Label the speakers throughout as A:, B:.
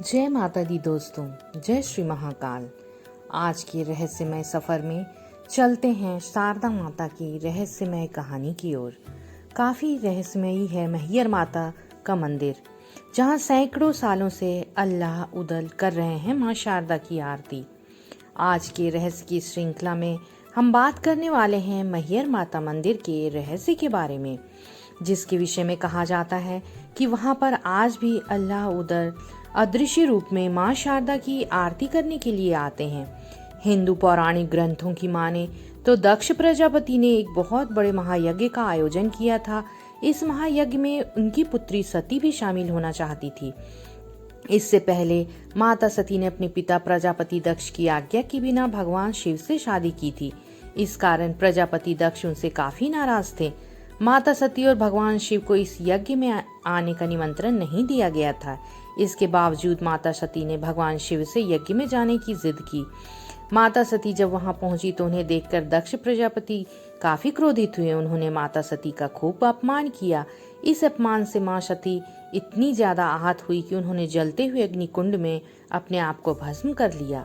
A: जय माता दी दोस्तों, जय श्री महाकाल। आज के रहस्यमय सफर में चलते हैं शारदा माता की रहस्यमय कहानी की ओर। काफी रहस्यमयी है मैहर माता का मंदिर, जहां सैकड़ों सालों से अल्लाह उदल कर रहे हैं मां शारदा की आरती। आज के रहस्य की श्रृंखला में हम बात करने वाले हैं मैहर माता मंदिर के रहस्य के बारे में, जिसके विषय में कहा जाता है कि वहां पर आज भी अल्लाह उदल अदृश्य रूप में मां शारदा की आरती करने के लिए आते हैं। हिंदू पौराणिक ग्रंथों की माने तो दक्ष प्रजापति ने एक बहुत बड़े महायज्ञ का आयोजन किया था। इस महायज्ञ में उनकी पुत्री सती भी शामिल होना चाहती थी। इससे पहले माता सती ने अपने पिता प्रजापति दक्ष की आज्ञा के बिना भगवान शिव से शादी की थी। इस कारण प्रजापति दक्ष उनसे काफी नाराज थे। माता सती और भगवान शिव को इस यज्ञ में आने का निमंत्रण नहीं दिया गया था। इसके बावजूद माता सती ने भगवान शिव से यज्ञ में जाने की जिद की। माता सती जब वहां पहुंची तो उन्हें देखकर दक्ष प्रजापति काफी क्रोधित हुए। उन्होंने माता सती का खूब अपमान किया। इस अपमान से मां सती इतनी ज्यादा आहत हुई कि उन्होंने जलते हुए अग्निकुंड में अपने आप को भस्म कर लिया।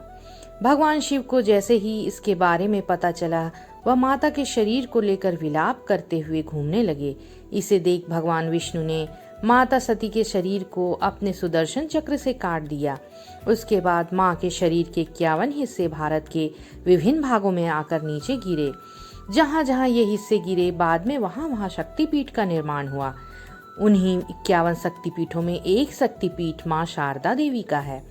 A: भगवान शिव को जैसे ही इसके बारे में पता चला, वह माता के शरीर को लेकर विलाप करते हुए घूमने लगे। इसे देख भगवान विष्णु ने माता सती के शरीर को अपने सुदर्शन चक्र से काट दिया। उसके बाद मां के शरीर के 51 हिस्से भारत के विभिन्न भागों में आकर नीचे गिरे। जहां जहां ये हिस्से गिरे, बाद में वहां वहां शक्तिपीठ का निर्माण हुआ। उन्हीं 51 शक्तिपीठों में एक शक्तिपीठ मां शारदा देवी का है।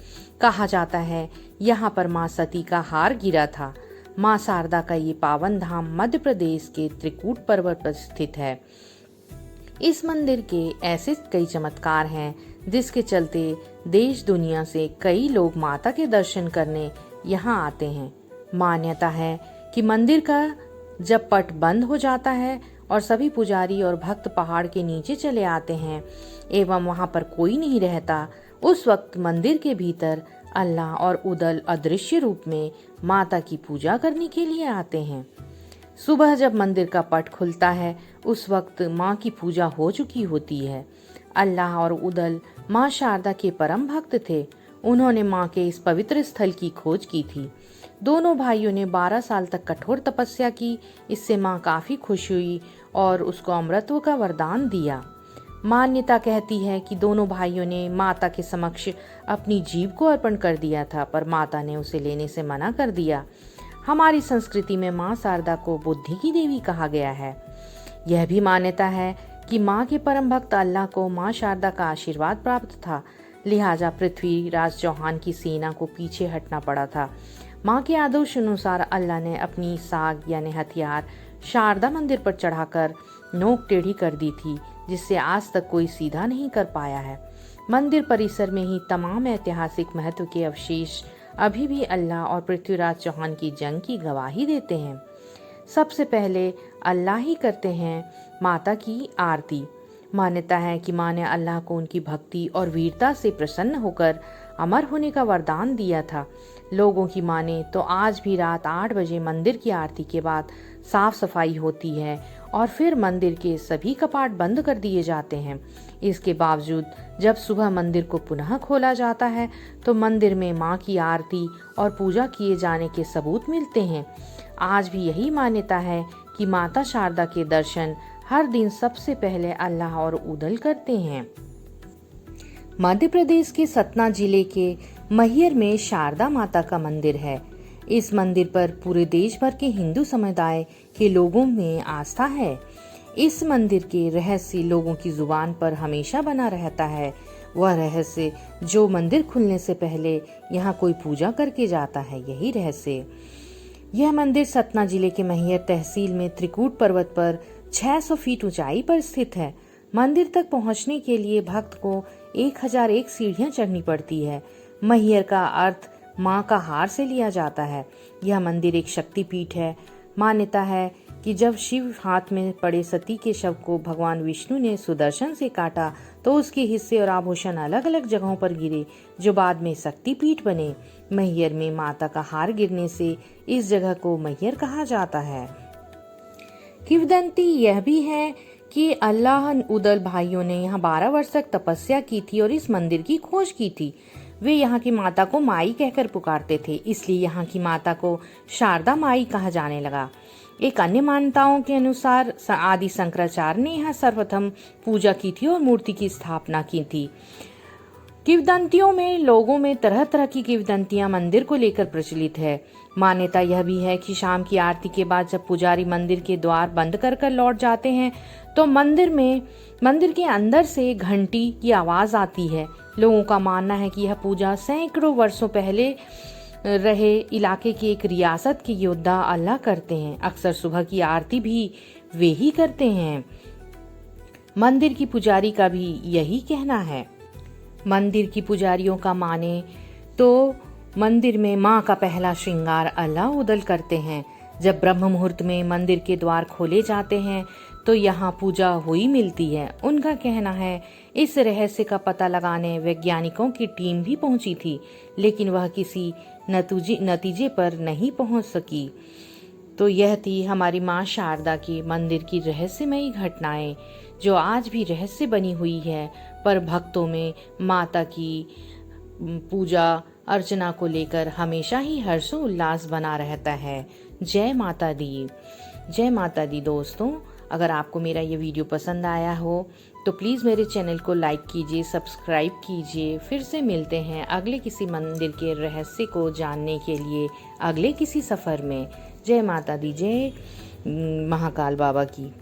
A: कहा जाता है यहाँ पर मां सती का हार गिरा था। मां शारदा का ये पावन धाम मध्य प्रदेश के त्रिकूट पर्वत पर स्थित है। इस मंदिर के ऐसे कई चमत्कार हैं जिसके चलते देश दुनिया से कई लोग माता के दर्शन करने यहाँ आते हैं। मान्यता है कि मंदिर का जब पट बंद हो जाता है और सभी पुजारी और भक्त पहाड़ के नीचे चले आते हैं एवं वहां पर कोई नहीं रहता, उस वक्त मंदिर के भीतर अल्लाह और उदल अदृश्य रूप में माता की पूजा करने के लिए आते हैं। सुबह जब मंदिर का पट खुलता है, उस वक्त माँ की पूजा हो चुकी होती है। अल्लाह और उदल माँ शारदा के परम भक्त थे। उन्होंने माँ के इस पवित्र स्थल की खोज की थी। दोनों भाइयों ने 12 साल तक कठोर तपस्या की। इससे माँ काफी खुश हुई और उसको अमरत्व का वरदान दिया। मान्यता कहती है कि दोनों भाइयों ने माता के समक्ष अपनी जीभ को अर्पण कर दिया था, पर माता ने उसे लेने से मना कर दिया। हमारी संस्कृति में मां शारदा को बुद्धि की देवी कहा गया है। यह भी मान्यता है कि मां के परम भक्त अल्लाह को मां शारदा का आशीर्वाद प्राप्त था, लिहाजा पृथ्वीराज चौहान की सेना को पीछे हटना पड़ा था। मां के आदेश अनुसार अल्लाह ने अपनी साग यानी हथियार शारदा मंदिर पर चढ़ाकर नोक टेढ़ी कर दी थी, जिससे आज तक कोई सीधा नहीं कर पाया है। मंदिर परिसर में ही तमाम ऐतिहासिक महत्व के अवशेष अभी भी अल्लाह और पृथ्वीराज चौहान की जंग की गवाही देते हैं। सबसे पहले अल्लाह ही करते हैं माता की आरती। मान्यता है कि माँ ने अल्लाह को उनकी भक्ति और वीरता से प्रसन्न होकर अमर होने का वरदान दिया था। लोगों की माने तो आज भी रात 8 बजे मंदिर की आरती के बाद साफ सफाई होती है और फिर मंदिर के सभी कपाट बंद कर दिए जाते हैं। इसके बावजूद जब सुबह मंदिर को पुनः खोला जाता है तो मंदिर में मां की आरती और पूजा किए जाने के सबूत मिलते हैं। आज भी यही मान्यता है कि माता शारदा के दर्शन हर दिन सबसे पहले अल्लाह और उदल करते हैं। मध्य प्रदेश के सतना जिले के मैहर में शारदा माता का मंदिर है। इस मंदिर पर पूरे देश भर के हिंदू समुदाय के लोगों में आस्था है। इस मंदिर के रहस्य लोगों की जुबान पर हमेशा बना रहता है। वह रहस्य जो मंदिर खुलने से पहले यहाँ कोई पूजा करके जाता है, यही रहस्य। यह मंदिर सतना जिले के मैहर तहसील में त्रिकूट पर्वत पर 600 फीट ऊंचाई पर स्थित है। मंदिर तक पहुंचने के लिए भक्त को 1001 सीढ़ियां चढ़नी पड़ती है। मैहर का अर्थ माँ का हार से लिया जाता है। यह मंदिर एक शक्तिपीठ है। मान्यता है कि जब शिव हाथ में पड़े सती के शव को भगवान विष्णु ने सुदर्शन से काटा तो उसके हिस्से और आभूषण अलग अलग जगहों पर गिरे, जो बाद में शक्तिपीठ बने। मैहर में माता का हार गिरने से इस जगह को मैहर कहा जाता है। किंवदंती यह भी है कि अल्लाह उदल भाइयों ने यहाँ 12 वर्ष तक तपस्या की थी और इस मंदिर की खोज की थी। वे यहाँ की माता को माई कहकर पुकारते थे, इसलिए यहाँ की माता को शारदा माई कहा जाने लगा। एक अन्य मान्यताओं के अनुसार आदि शंकराचार्य ने यहाँ सर्वप्रथम पूजा की थी और मूर्ति की स्थापना की थी। किंवदंतियों में लोगों में तरह तरह की किंवदंतियां मंदिर को लेकर प्रचलित है। मान्यता यह भी है कि शाम की आरती के बाद जब पुजारी मंदिर के द्वार बंद कर लौट जाते हैं तो मंदिर के अंदर से घंटी की आवाज आती है। लोगों का मानना है कि यह पूजा सैकड़ों वर्षों पहले रहे इलाके की एक रियासत के योद्धा अल्लाह करते हैं। अक्सर सुबह की आरती भी वे ही करते हैं। मंदिर की पुजारी का भी यही कहना है। मंदिर की पुजारियों का माने तो मंदिर में माँ का पहला श्रृंगार अल्लाह उदल करते हैं। जब ब्रह्म मुहूर्त में मंदिर के द्वार खोले जाते हैं तो यहाँ पूजा हुई मिलती है। उनका कहना है इस रहस्य का पता लगाने वैज्ञानिकों की टीम भी पहुंची थी, लेकिन वह किसी नतीजे पर नहीं पहुंच सकी। तो यह थी हमारी माँ शारदा की मंदिर की रहस्यमयी घटनाएं, जो आज भी रहस्य बनी हुई है, पर भक्तों में माता की पूजा अर्चना को लेकर हमेशा ही हर्षोल्लास बना रहता है। जय माता दी। जय माता दी। दोस्तों, अगर आपको मेरा ये वीडियो पसंद आया हो तो प्लीज़ मेरे चैनल को लाइक कीजिए, सब्सक्राइब कीजिए। फिर से मिलते हैं अगले किसी मंदिर के रहस्य को जानने के लिए अगले किसी सफ़र में। जय माता दी। जय महाकाल बाबा की।